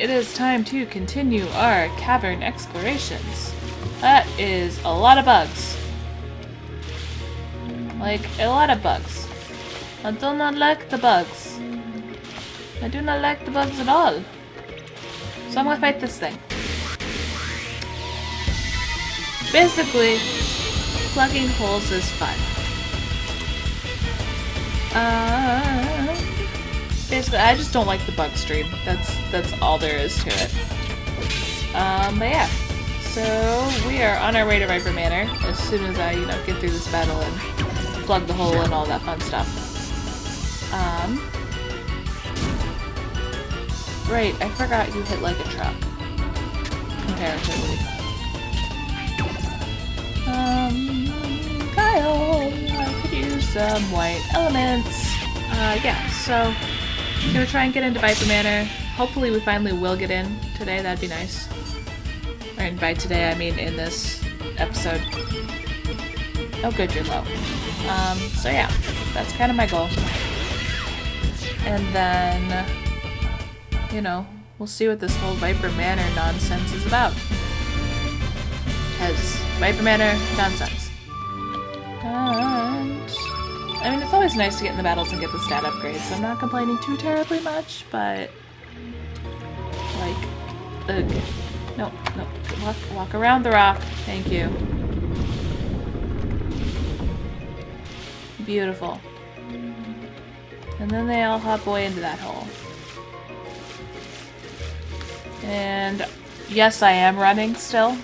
it is time to continue our Cavern Explorations. That is a lot of bugs. Like, a lot of bugs. I do not like the bugs. I do not like the bugs at all. So I'm gonna fight this thing. Basically, plugging holes is fun. Basically, I just don't like the bug stream. That's all there is to it. But yeah. So we are on our way to Viper Manor as soon as I, get through this battle and plug the hole and all that fun stuff. Right, I forgot you hit like a truck. Comparatively. Kyle, I could use some white elements. Yeah, so I'm gonna try and get into Viper Manor. Hopefully we finally will get in today, that'd be nice. Or by today, I mean in this episode. Oh good, you're low. So yeah, that's kind of my goal. And then, we'll see what this whole Viper Manor nonsense is about. Because Viper Manor, nonsense. And I mean, it's always nice to get in the battles and get the stat upgrades, so I'm not complaining too terribly much, but like, ugh. No, walk around the rock. Thank you. Beautiful. And then they all hop away into that hole. And yes, I am running still.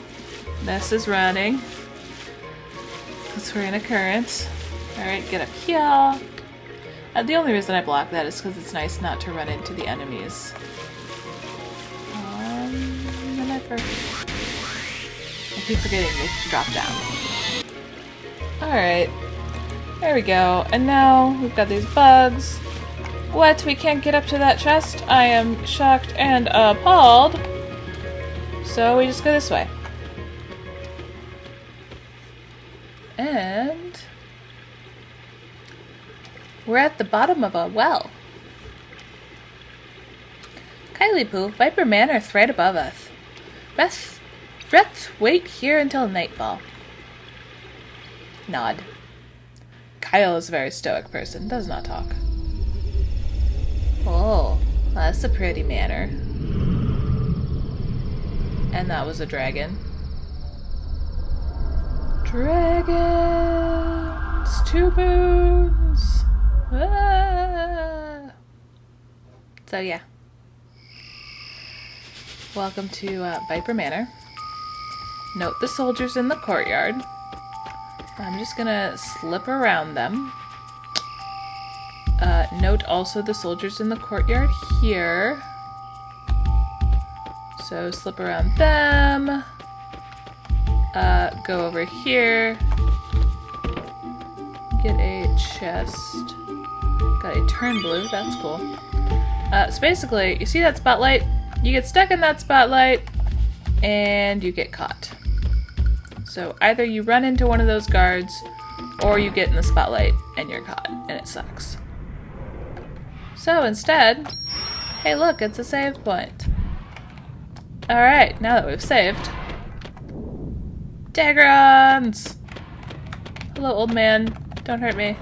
This is running. Because we're in a current. Alright, get up here. The only reason I block that is because it's nice not to run into the enemies. I keep forgetting they drop down. Alright. There we go. And now we've got these bugs. What? We can't get up to that chest? I am shocked and appalled. So we just go this way. And we're at the bottom of a well. Kylie Poo, Viper Manor right above us. Let's wait here until nightfall. Nod. Kyle is a very stoic person, does not talk. Oh, that's a pretty manor. And that was a dragon. Dragons! 2 moons! Ah! So yeah. Welcome to Viper Manor. Note the soldiers in the courtyard. I'm just gonna slip around them. Note also the soldiers in the courtyard here. So slip around them. Go over here. Get a chest. Got a turn blue, that's cool. So basically, you see that spotlight? You get stuck in that spotlight, and you get caught. So either you run into one of those guards, or you get in the spotlight, and you're caught, and it sucks. So instead, hey look, it's a save point. Alright, now that we've saved. Dagrons! Hello, old man. Don't hurt me.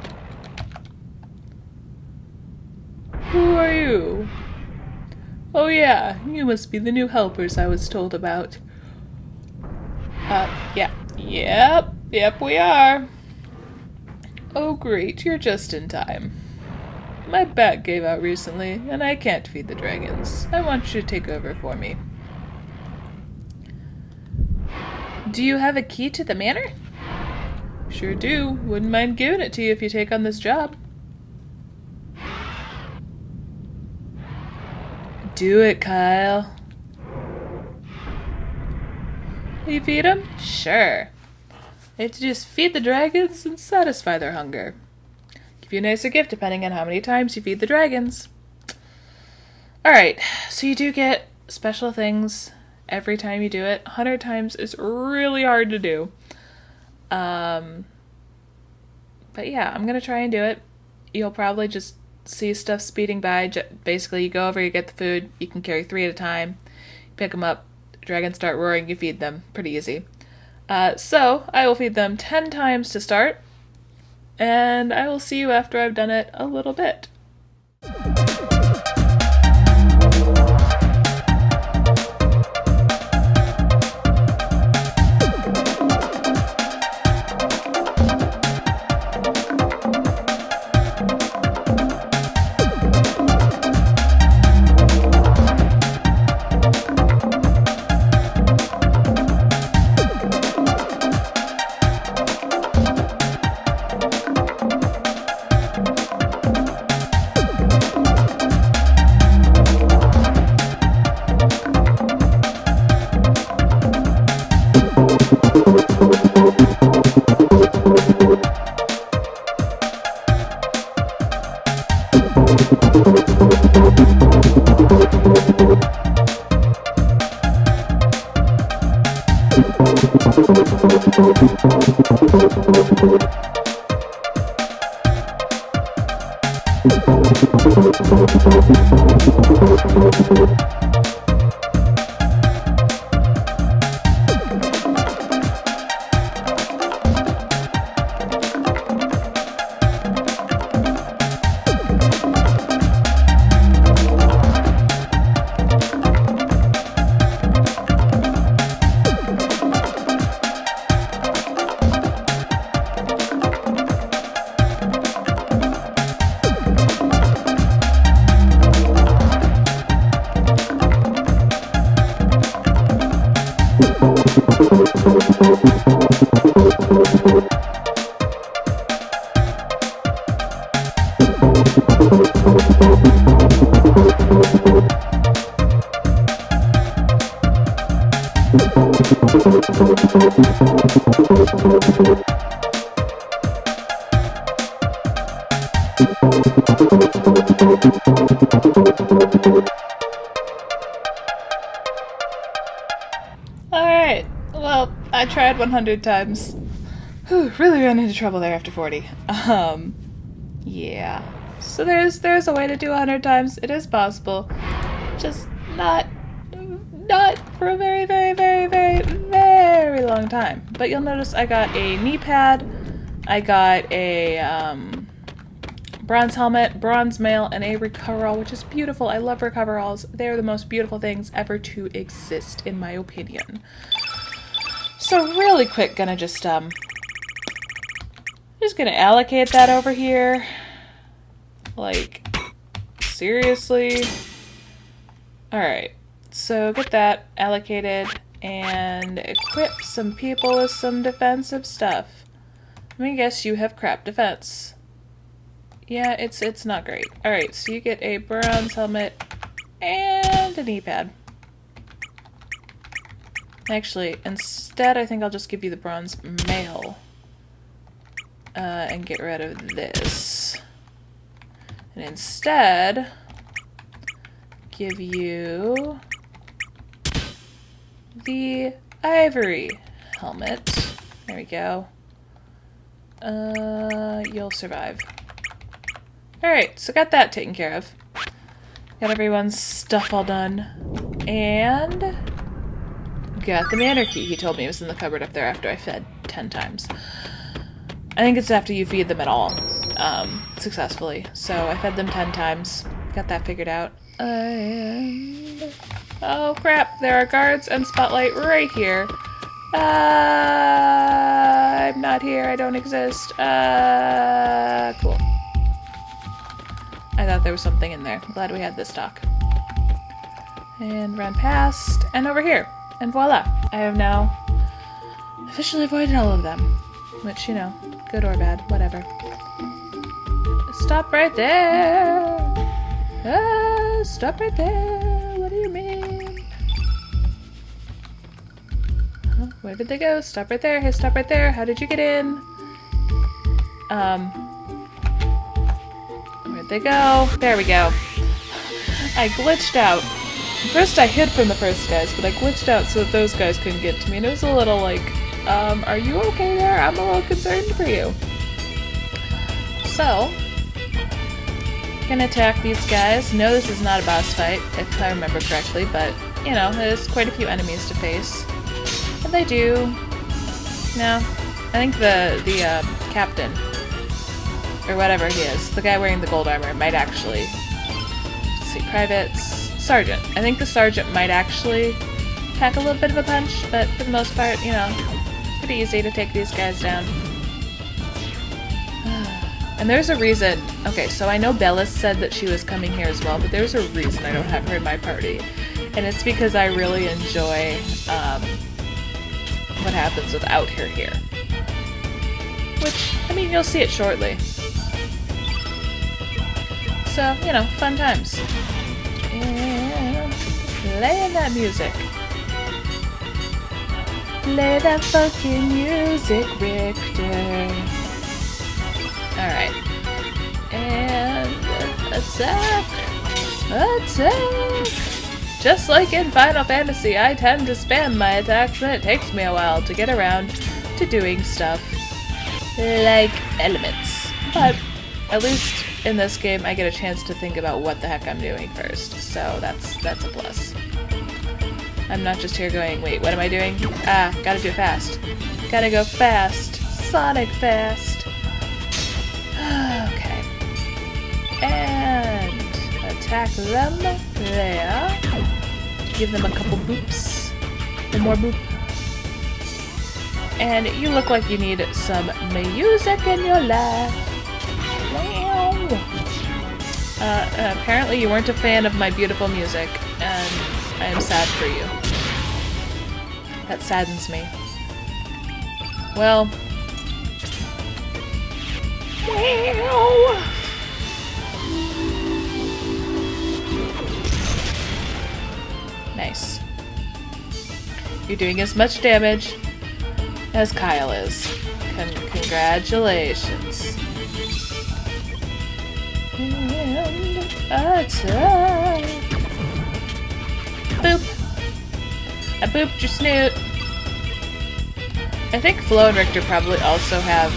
Who are you? Oh yeah, you must be the new helpers I was told about. Yeah. Yep, we are. Oh great, you're just in time. My back gave out recently, and I can't feed the dragons. I want you to take over for me. Do you have a key to the manor? Sure do. Wouldn't mind giving it to you if you take on this job. Do it, Kyle. Will you feed them? Sure. You have to just feed the dragons and satisfy their hunger. Give you a nicer gift depending on how many times you feed the dragons. Alright, so you do get special things every time you do it. 100 times is really hard to do. But yeah, I'm gonna try and do it. You'll probably just see stuff speeding by. Basically, you go over, you get the food, you can carry 3 at a time. pick them up, dragons start roaring, you feed them. Pretty easy. So I will feed them 10 times to start, and I will see you after I've done it a little bit. Alright, well, I tried 100 times. Whew, really ran into trouble there after 40. Yeah. So there's a way to do 100 times. It is possible. Just not for a very, very, very, very, very long time. But you'll notice I got a knee pad, I got a bronze helmet, bronze mail, and a recoverall, which is beautiful. I love recoveralls. They're the most beautiful things ever to exist, in my opinion. So really quick, gonna just gonna allocate that over here. Like, seriously? Alright, so get that allocated and equip some people with some defensive stuff. Let me guess you have crap defense. Yeah, it's not great. Alright, so you get a bronze helmet and a knee pad. Actually, instead I think I'll just give you the bronze mail. And get rid of this. And instead, give you the ivory helmet. There we go. You'll survive. Alright, so got that taken care of. Got everyone's stuff all done. And got the Manor key. He told me it was in the cupboard up there after I fed 10 times. I think it's after you feed them at all, successfully. So I fed them 10 times. Got that figured out. And oh crap, there are guards and spotlight right here. I'm not here, I don't exist. Cool. I thought there was something in there. Glad we had this talk. And run past, and over here. And voila, I have now officially avoided all of them. Which, you know, good or bad, whatever. Stop right there! Stop right there! What do you mean? Huh? Where did they go? Stop right there! Hey, stop right there! How did you get in? Where'd they go? There we go. I glitched out. First I hid from the first guys, but I glitched out so that those guys couldn't get to me, and it was a little like, are you okay there? I'm a little concerned for you. So, gonna attack these guys. No, this is not a boss fight, if I remember correctly, but you know, there's quite a few enemies to face. And they do... No. I think the captain, or whatever he is, the guy wearing the gold armor, might actually... Let's see, privates... Sergeant. I think the sergeant might actually pack a little bit of a punch, but for the most part, you know, pretty easy to take these guys down. And there's a reason. Okay, so I know Bellis said that she was coming here as well, but there's a reason I don't have her in my party. And it's because I really enjoy what happens without her here. Which, I mean, you'll see it shortly. So, you know, fun times. And playing that music. Play that fucking music, Richter. Alright. And attack! Attack! Just like in Final Fantasy, I tend to spam my attacks and it takes me a while to get around to doing stuff like elements. But at least in this game I get a chance to think about what the heck I'm doing first, so that's a plus. I'm not just here going, wait, what am I doing? Ah, gotta do it fast. Gotta go fast. Sonic fast. Okay. And attack them there. Give them a couple boops. One more boop. And you look like you need some music in your life. Apparently you weren't a fan of my beautiful music, and I am sad for you. That saddens me. Well... Nice. You're doing as much damage as Kyle is. Congratulations. And attack. Boop. I booped your snoot. I think Flo and Richter probably also have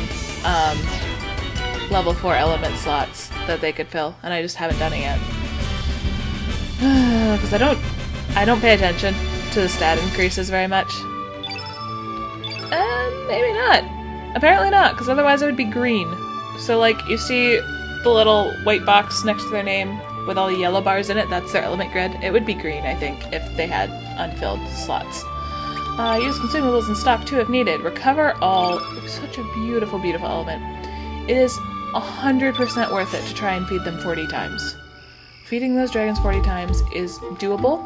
level 4 element slots that they could fill, and I just haven't done it yet. Because I don't pay attention to the stat increases very much. Maybe not. Apparently not, because otherwise it would be green. So like, you see the little white box next to their name with all the yellow bars in it, that's their element grid. It would be green, I think, if they had unfilled slots. Use consumables in stock too if needed. Recover all. Such a beautiful, beautiful element. It is 100% worth it to try and feed them 40 times. Feeding those dragons 40 times is doable.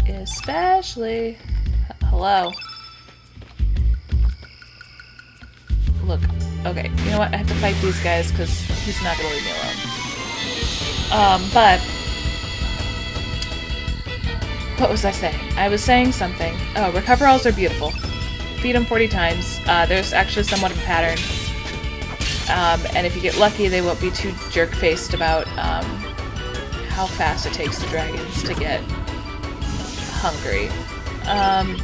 Especially... Hello. Look. Okay, you know what? I have to fight these guys because he's not going to leave me alone. But... What was I saying? I was saying something. Oh, recoveralls are beautiful. Feed them 40 times. There's actually somewhat of a pattern. And if you get lucky, they won't be too jerk-faced about how fast it takes the dragons to get hungry.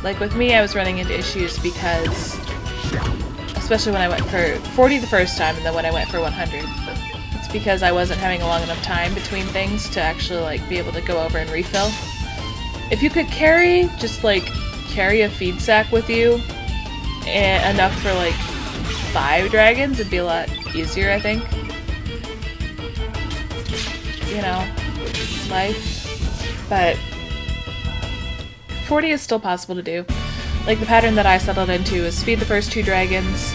Like with me, I was running into issues because, especially when I went for 40 the first time and then when I went for 100, it's because I wasn't having a long enough time between things to actually like be able to go over and refill. If you could carry a feed sack with you enough for like 5 dragons, it'd be a lot easier, I think. You know, life. But 40 is still possible to do. Like the pattern that I settled into is feed the first 2 dragons,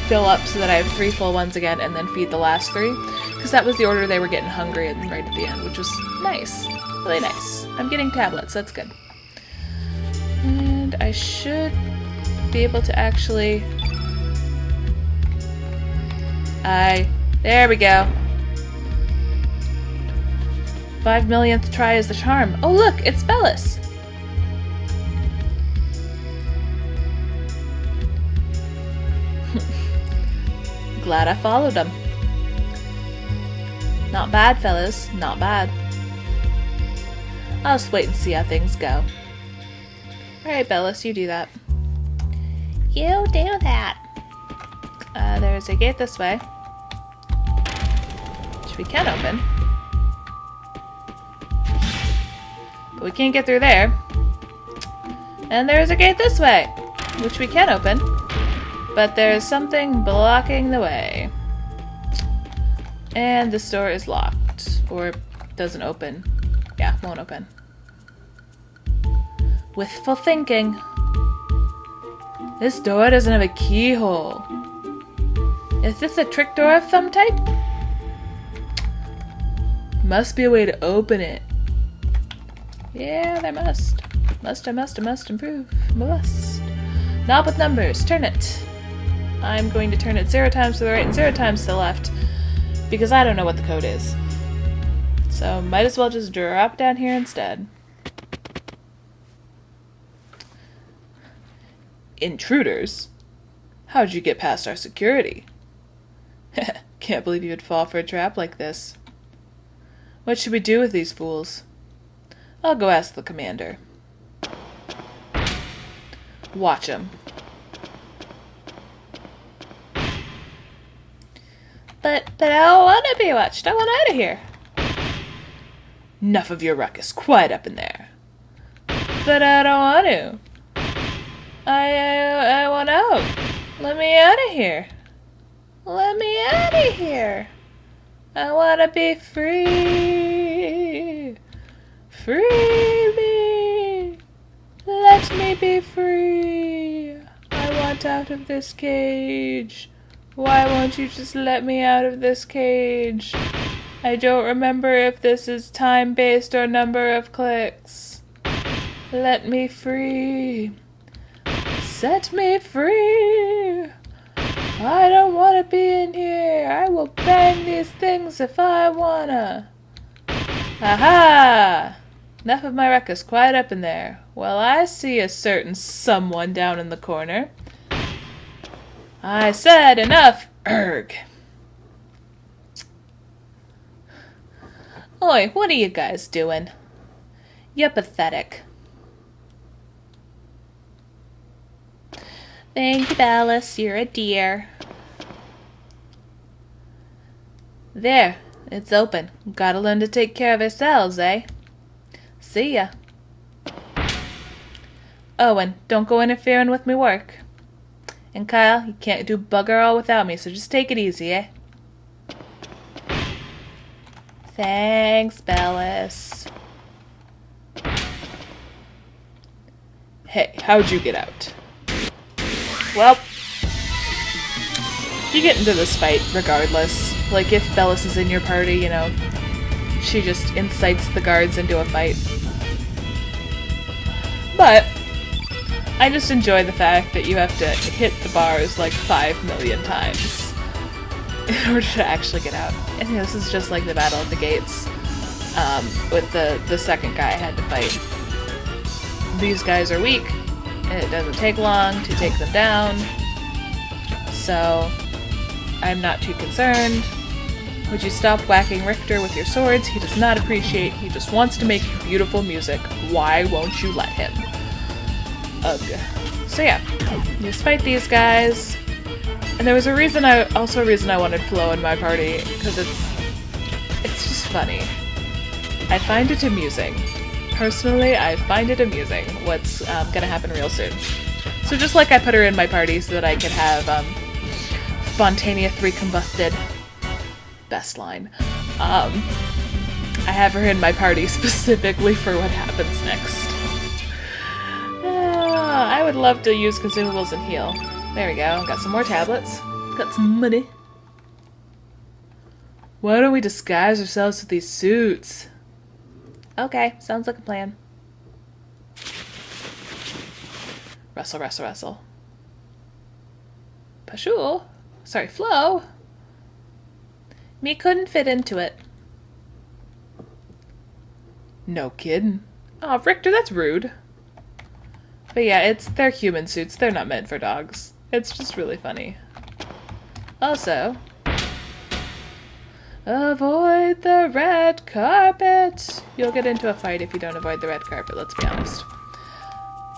fill up so that I have 3 full ones again, and then feed the last 3. Because that was the order they were getting hungry and right at the end, which was nice. Really nice. I'm getting tablets, that's good. And I should be able to actually... There we go. 5 millionth try is the charm. Oh look, it's Bellis! Glad I followed him. Not bad, fellas. Not bad. I'll just wait and see how things go. Alright, Bellis, you do that. You do that. There's a gate this way, which we can open. But we can't get through there. And there's a gate this way, which we can open. But there's something blocking the way. And this door is locked. Or doesn't open. Yeah, won't open. Wistful thinking. This door doesn't have a keyhole. Is this a trick door of some type? Must be a way to open it. Yeah, there must. Must improve. Must. Knob with numbers. Turn it. I'm going to turn it 0 times to the right and 0 times to the left. Because I don't know what the code is. So might as well just drop down here instead. Intruders? How'd you get past our security? Can't believe you would fall for a trap like this. What should we do with these fools? I'll go ask the commander. Watch him. But I don't want to be watched. I want out of here. Enough of your ruckus. Quiet up in there. But I don't want to. I want out. Let me out of here. Let me out of here. I want to be free. Free me. Let me be free. I want out of this cage. Why won't you just let me out of this cage? I don't remember if this is time-based or number of clicks. Let me free. Set me free. I don't want to be in here. I will bang these things if I wanna. Aha! Enough of my ruckus. Quiet up in there. Well, I see a certain someone down in the corner. I said enough! Erg! Oi, what are you guys doing? You're pathetic. Thank you, Bellis. You're a dear. There. It's open. Gotta learn to take care of ourselves, eh? See ya. Owen, don't go interfering with me work. And Kyle, you can't do bugger all without me, so just take it easy, eh? Thanks, Bellis. Hey, how'd you get out? Well, you get into this fight regardless. Like, if Bellis is in your party, you know, she just incites the guards into a fight. But I just enjoy the fact that you have to hit the bars like 5 million times in order to actually get out. And this is just like the battle at the gates with the second guy I had to fight. These guys are weak, and it doesn't take long to take them down, so I'm not too concerned. Would you stop whacking Richter with your swords? He does not appreciate, he just wants to make beautiful music. Why won't you let him? Ugh. So yeah, just fight these guys. And there was a reason I wanted Flo in my party, because it's just funny. I find it amusing. Personally, I find it amusing what's gonna happen real soon. So just like I put her in my party so that I could have spontaneous recombusted, best line. I have her in my party specifically for what happens next. I would love to use consumables and heal. There we go. Got some more tablets. Got some money. Why don't we disguise ourselves with these suits? Okay, sounds like a plan. Wrestle, wrestle, wrestle. Pashul? Sorry, Flo? Me couldn't fit into it. No kidding. Aw, Richter, that's rude. But yeah, they're human suits. They're not meant for dogs. It's just really funny. Also, avoid the red carpet. You'll get into a fight if you don't avoid the red carpet, let's be honest.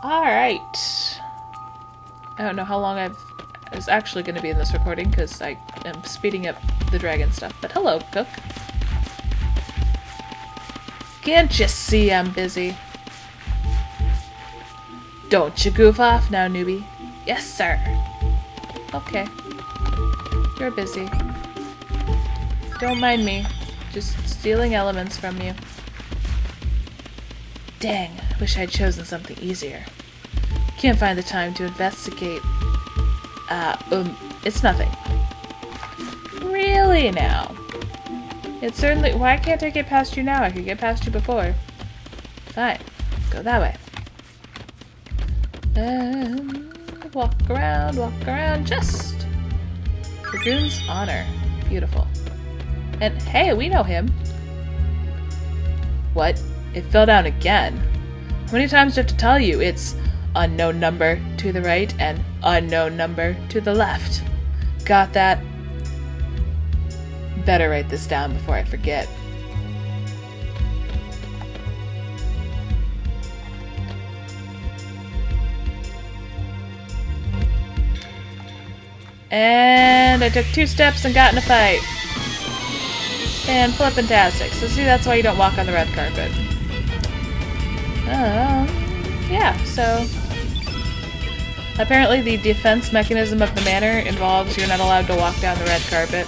Alright. I don't know how long I was actually going to be in this recording because I am speeding up the dragon stuff. But hello, Cook. Can't you see I'm busy? Don't you goof off now, newbie. Yes, sir. Okay. You're busy. Don't mind me. Just stealing elements from you. Dang, I wish I'd chosen something easier. Can't find the time to investigate. It's nothing. Really now? It's certainly— why can't I get past you now? I could get past you before. Fine. Go that way. And walk around, just. Dragoon's Honor. Beautiful. And hey, we know him. What? It fell down again. How many times do I have to tell you? It's unknown number to the right and unknown number to the left. Got that? Better write this down before I forget. And I took 2 steps and got in a fight. And flippin-tastic. So see, that's why you don't walk on the red carpet. Yeah, so apparently the defense mechanism of the manor involves you're not allowed to walk down the red carpet.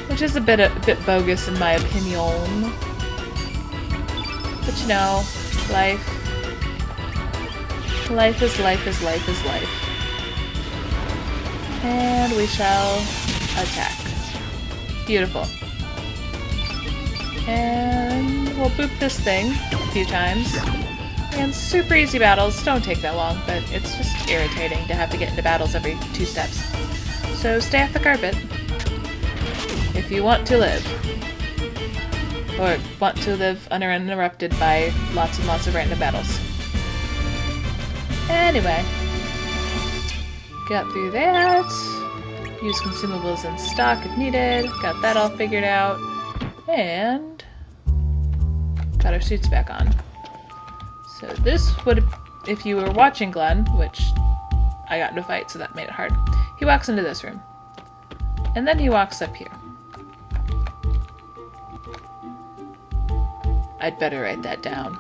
Which is a bit bogus in my opinion. But you know, life is life. And we shall attack. Beautiful. And we'll boop this thing a few times. And super easy battles. Don't take that long, but it's just irritating to have to get into battles every 2 steps. So stay off the carpet if you want to live. Or want to live uninterrupted by lots and lots of random battles. Anyway. Got through that. Use consumables in stock if needed. Got that all figured out. And got our suits back on. So this would, if you were watching Glenn, which I got into a fight, so that made it hard. He walks into this room. And then he walks up here. I'd better write that down.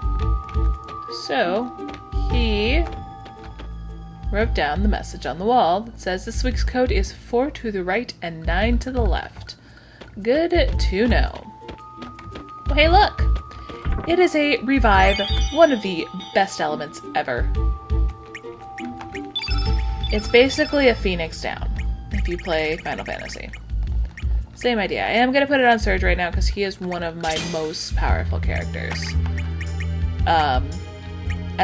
So, he wrote down the message on the wall that says this week's code is 4 to the right and 9 to the left. Good to know. Well, hey, look! It is a revive, one of the best elements ever. It's basically a Phoenix Down, if you play Final Fantasy. Same idea. I am going to put it on Surge right now because he is one of my most powerful characters. At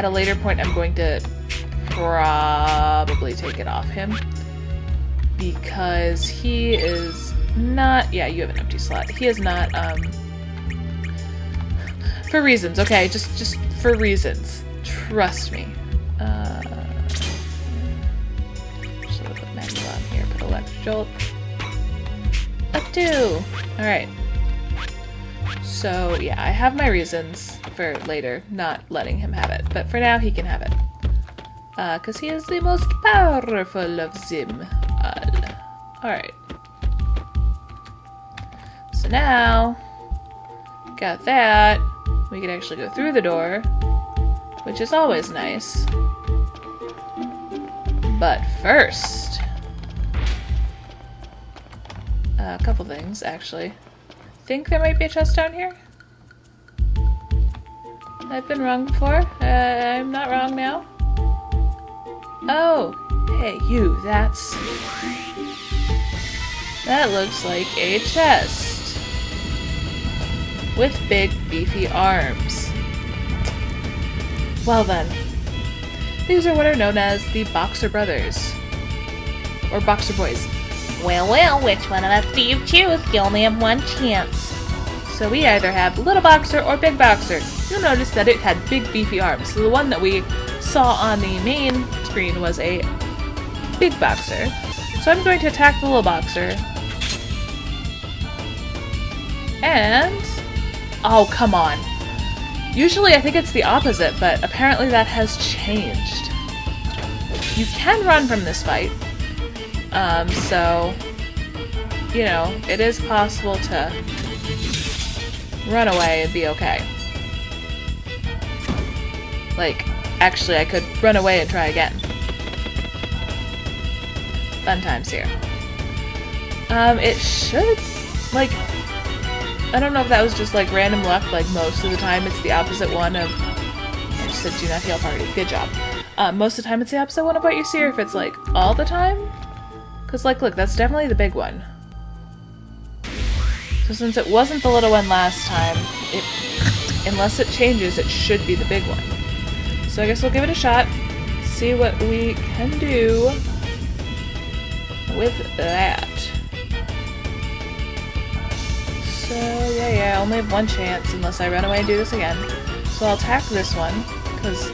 a later point, I'm going to probably take it off him. Because he is not... Yeah, you have an empty slot. He is not, for reasons, okay? Just for reasons. Trust me. Just a little bit magic on here. Put Electric Jolt. Up 2! Alright. So, yeah, I have my reasons for later not letting him have it. But for now, he can have it. Because he is the most powerful of them all. Alright. So now, got that. We can actually go through the door, which is always nice. But first, a couple things, actually. I think there might be a chest down here. I've been wrong before. I'm not wrong now. Oh, hey, you, that looks like a chest. With big, beefy arms. Well then, these are what are known as the Boxer Brothers. Or Boxer Boys. Well, which one of us do you choose? You only have one chance. So we either have Little Boxer or Big Boxer. You'll notice that it had big, beefy arms. So the one that we saw on the main screen was a Big Boxer. So I'm going to attack the Little Boxer. And... oh, come on. Usually I think it's the opposite, but apparently that has changed. You can run from this fight. So, you know, it is possible to run away and be okay. Like, Actually, I could run away and try again. Fun times here. It should, like, I don't know if that was just like random luck, like most of the time it's the opposite one of, I just said do not heal party, good job. Most of the time it's the opposite one of what you see, or if it's like all the time. Cause like, look, that's definitely the big one. So since it wasn't the little one last time, unless it changes, it should be the big one. So I guess we'll give it a shot, see what we can do with that. So, yeah, I only have one chance unless I run away and do this again. So I'll attack this one, because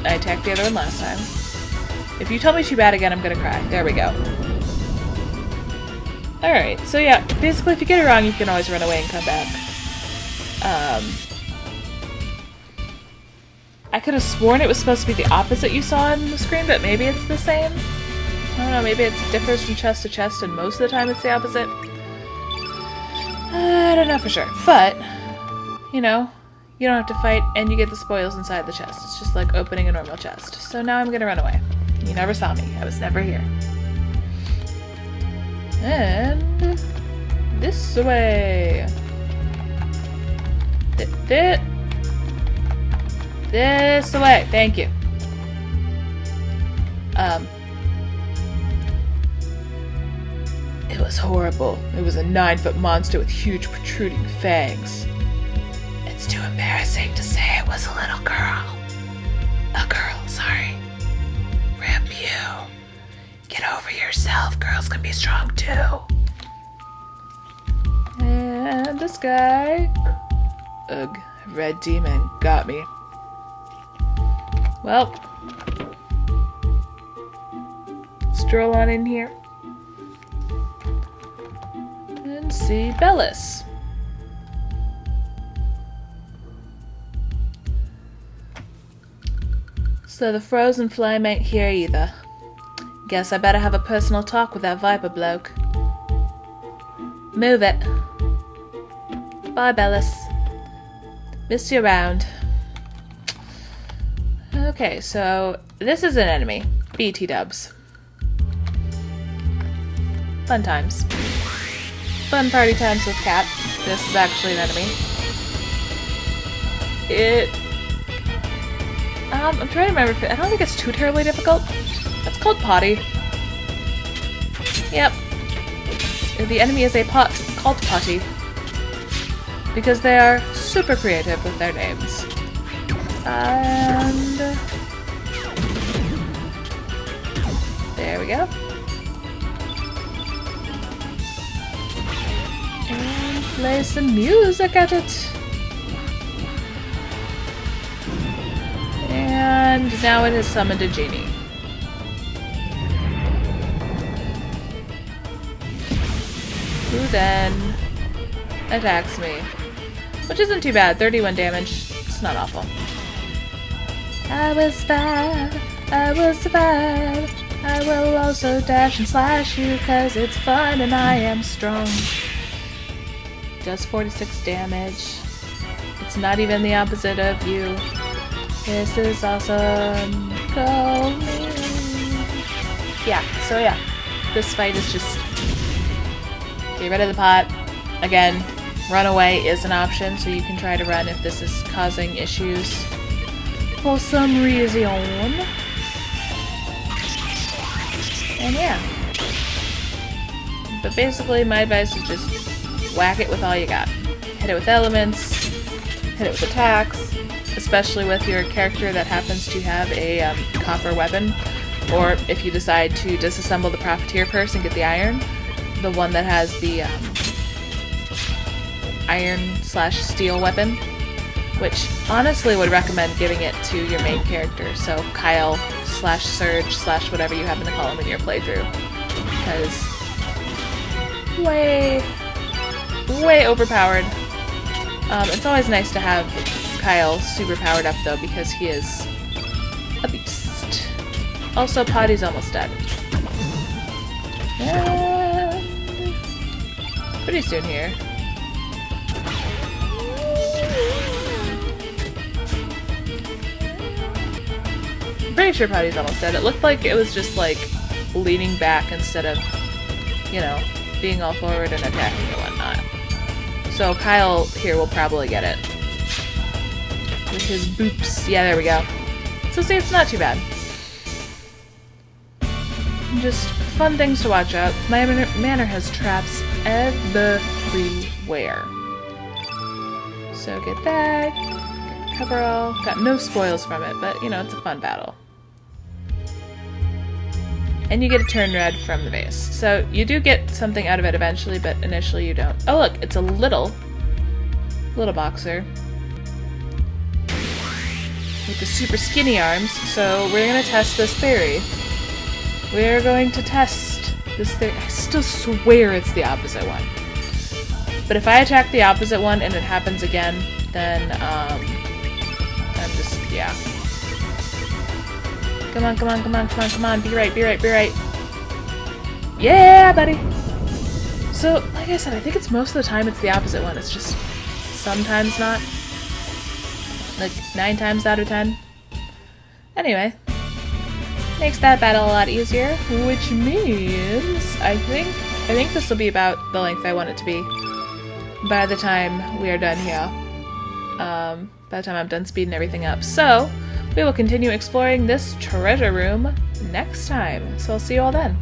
I attacked the other one last time. If you tell me too bad again, I'm gonna cry. There we go. Alright, so yeah, basically if you get it wrong, you can always run away and come back. I could have sworn it was supposed to be the opposite you saw on the screen, but maybe it's the same? I don't know, maybe it differs from chest to chest, and most of the time it's the opposite. I don't know for sure, but, you know, you don't have to fight, and you get the spoils inside the chest. It's just like opening a normal chest. So now I'm gonna run away. You never saw me. I was never here. And this way. This way. Thank you. It was horrible. It was a 9-foot monster with huge protruding fangs. It's too embarrassing to say it was a little girl. A girl, sorry. Rip you. Get over yourself. Girls can be strong too. And this guy. Ugh, red demon got me. Well, stroll on in here. And see Bellis. So the frozen flame ain't here either. Guess I better have a personal talk with that Viper bloke. Move it. Bye, Bellis. Miss you around. Okay, so this is an enemy. BT dubs. Fun times. Fun party times with Cat. This is actually an enemy. I'm trying to remember if I don't think it's too terribly difficult. It's called Potty. Yep. The enemy is a pot called Potty. Because they are super creative with their names. And there we go. And play some music at it. And now it has summoned a genie. Who then attacks me. Which isn't too bad, 31 damage. It's not awful. I will survive, I will survive. I will also dash and slash you cause it's fun and I am strong. Does 46 damage. It's not even the opposite of you. This is awesome. Go me. Yeah, so yeah. This fight is just get rid of the pot. Again, run away is an option, so you can try to run if this is causing issues for some reason. And yeah. But basically, my advice is just whack it with all you got. Hit it with elements, hit it with attacks, especially with your character that happens to have a copper weapon, or if you decide to disassemble the Profiteer purse and get the iron, the one that has the iron/steel weapon, which honestly would recommend giving it to your main character, so Kyle/Surge/ whatever you happen to call him in your playthrough, because way overpowered. It's always nice to have Kyle super powered up though, because he is a beast. Also, Potty's almost dead. And pretty soon here. pretty sure Potty's almost dead. It looked like it was just like leaning back instead of, you know, being all forward and attacking and whatnot. So Kyle here will probably get it. With his boops. Yeah, there we go. So see, it's not too bad. Just fun things to watch out. My manor has traps everywhere. So get that. Get coverall. Got no spoils from it, but you know, it's a fun battle. And you get a turn red from the base. So you do get something out of it eventually, but initially you don't. Oh look, it's a little boxer. With the super skinny arms, so we're gonna test this theory. We're going to test this theory. I still swear it's the opposite one. But if I attack the opposite one and it happens again, then, I'm just, yeah. Come on, come on, come on, come on, come on, be right, be right, be right. Yeah, buddy! So, like I said, I think it's most of the time it's the opposite one. It's just sometimes not. Like 9 times out of 10. Anyway, makes that battle a lot easier, which means I think this will be about the length I want it to be by the time we are done here. By the time I'm done speeding everything up. So we will continue exploring this treasure room next time. So I'll see you all then.